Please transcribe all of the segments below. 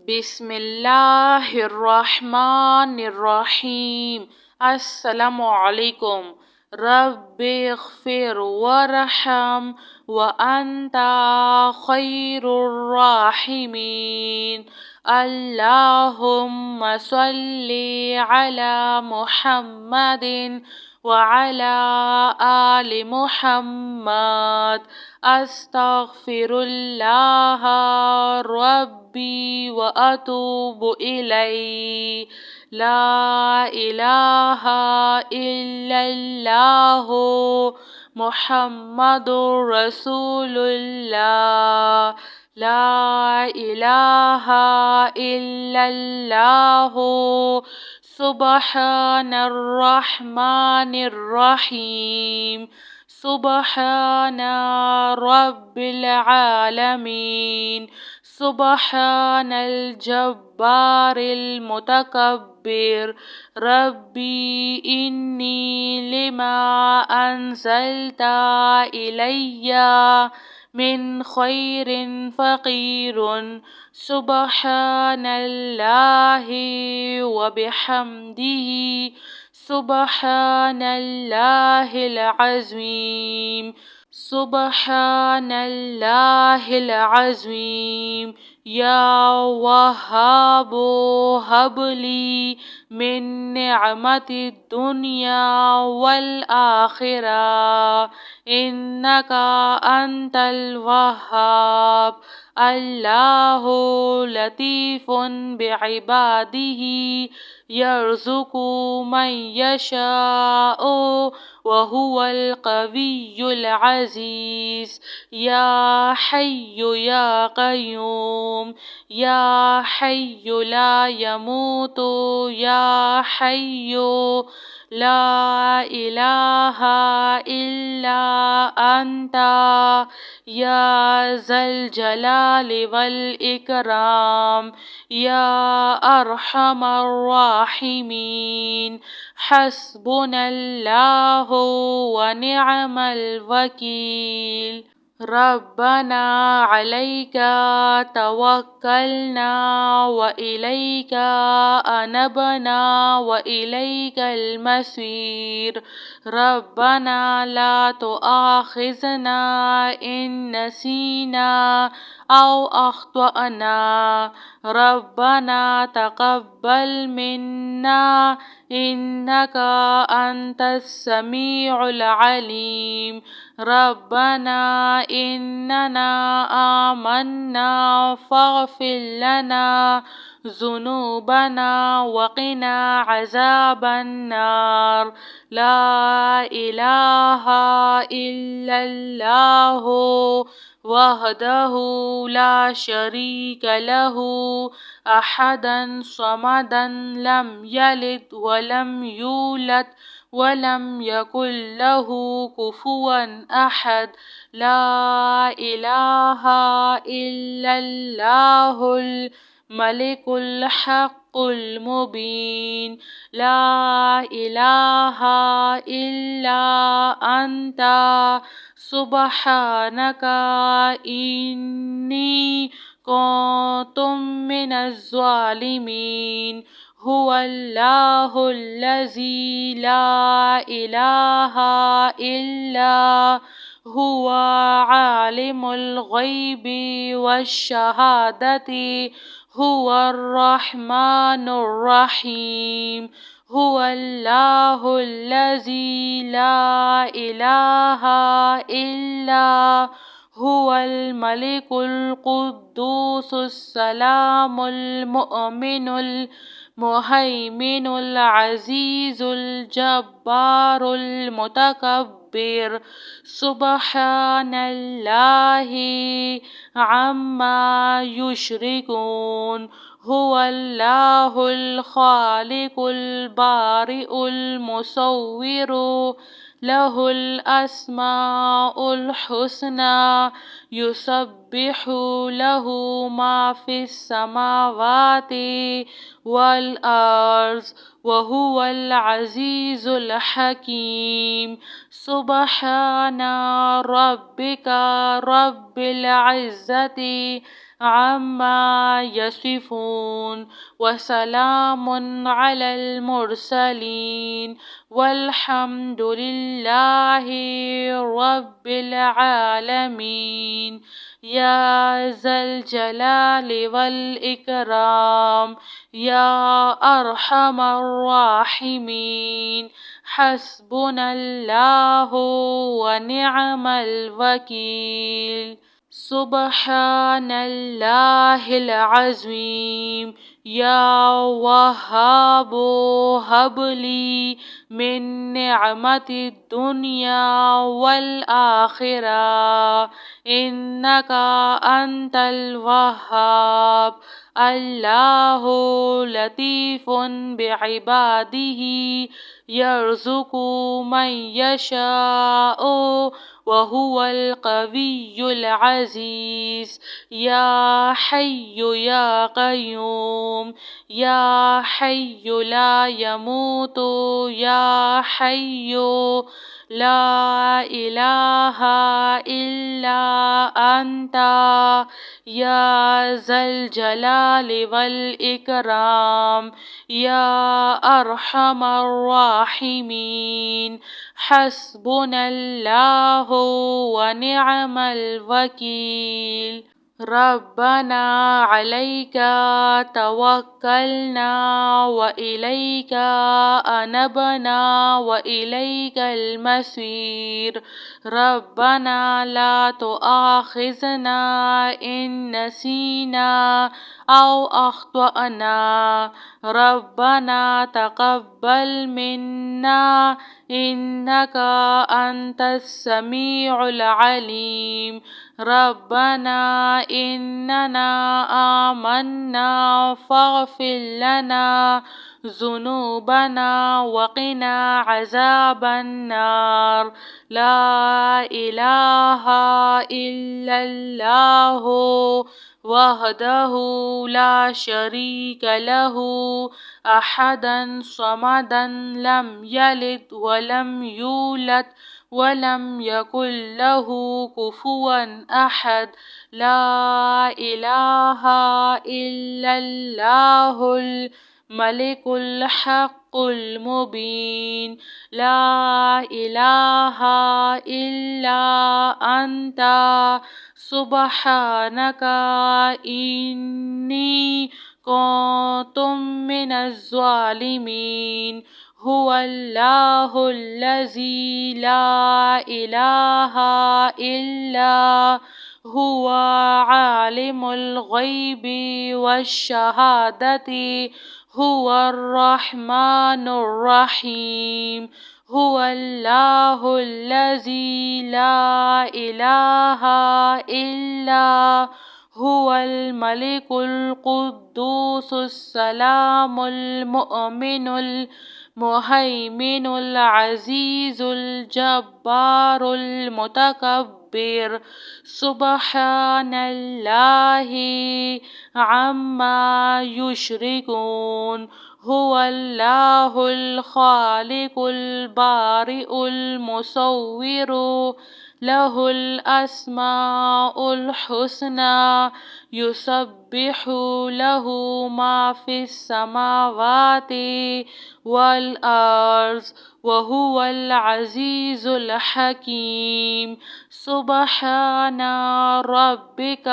بسم اللہ الرحمن الرحیم۔ السلام علیکم۔ رب اغفر ورحم وانت خیر الراحمین۔ اللہم صلی علی محمد وعلی آل محمد۔ استغفر اللہ ربی واتوب الیہ۔ لا الہ الا اللہ محمد رسول اللہ۔ لا الہ الا اللہ سبحان الرحمن الرحیم۔ سبحان رب العالمین۔ سبحان الجبار المتکبر۔ ربی انی لما انزلت الی من خیر فقیر۔ سبحان اللہ وبحمدہ۔ سبحان اللہ العظیم۔ سبحان اللہ العظیم۔ یا وہاب ہب لی من نعمت الدنیا والآخرہ انک انت الوہاب۔ اللہ لطیف بعبادہ یرزق من یشاء وہو القوی العزیز۔ یا حی یا قیوم۔ یا حی لا یموت۔ یا حی لا الہ الا انت یا ذا الجلال والاکرام۔ یا ارحم الراحمین۔ حسبنا اللہ ونعم الوکیل۔ ربنا علیک توکلنا وإلیک انبنا وإلیک المصیر۔ ربنا لا تؤاخذنا ان نسینا او اخطأنا۔ ربنا تقبل منا انک انت السمیع العلیم۔ ربنا اننا آمنا فاغفر لنا ذنوبنا وقنا عذاب النار۔ لا الہ الا اللہ وحدہ لا شریک لہ احدا صمدا لم یلد ولم یولد ولم یکن لہ کفوا احد۔ لا الہ الا اللہ الملک الحق المبین۔ لا الہ الا انت سبحانک انی کنت من الظالمین۔ هو اللہ الذی لا الہ الا هو عالم الغیب والشہادۃ هو الرحمن الرحیم۔ هو اللہ الذی لا الہ الا هو الملک القدوس السلام المؤمن المہیمن العزیز الجبار المتکبر۔ سبحان اللہ عما یشرکون۔ هو اللہ الخالق البارئ المصور لہ الاسماء الحسنی یسبح لہ ما فی السماوات والارض وہو العزیز الحکیم۔ سبحان ربک رب العزة عما يصفون وسلام على المرسلين والحمد لله رب العالمين. يا ذا الجلال والإكرام يا أرحم الراحمين. حسبنا الله ونعم الوكيل. سبحان الله العظيم. يا وهاب هب لي من نعمة الدنيا والآخرة إنك أنت الوهاب. الله لطيف بعباده يرزق من يشاء وهو القوي العزيز. يا حي يا قيوم يا حي لا يموت يا حي لا إله إلا أنت يا ذا الجلال والإكرام يا أرحم الراحمين. حسبنا الله ونعم الوكيل. ربنا عليك توكلنا وإليك أنبنا وإليك المصير. ربنا لا تؤاخذنا إن نسينا أو أخطأنا. ربنا تقبل منا إنك أنت السميع العليم. ربنا إننا آمنا فاغفر لنا ذنوبنا وقنا عذاب النار. لا إله إلا الله وحده لا شريك له أحدا صمدا لم يلد ولم يولد ولم يكن له كفوا أحد. لا إله إلا الله الملك الحق المبين. لا إله إلا أنت سبحانك إني كنت من الظالمين. هو الله الذي لا إله إلا هو عالم الغيب والشهادة هو الرحمن الرحيم. هو الله الذي لا إله إلا هو الملك القدوس السلام المؤمن المهيمن العزيز الجبار المتكبر. سبحان الله عما يشركون. هو الله الخالق البارئ المصور له الأسماء الحسنى يسبح له ما في السماوات والأرض وهو العزيز الحكيم. سبحان ربك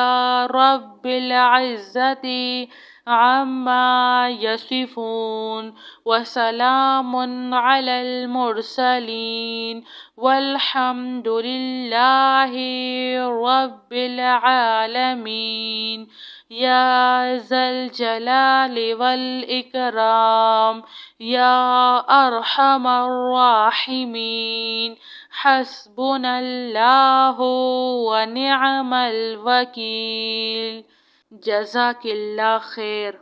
رب العزة عما يصفون وسلام على المرسلين والحمد لله رب العالمين. يا ذا الجلال والإكرام يا أرحم الراحمين. حسبنا الله ونعم الوكيل. جزاک اللہ خیر.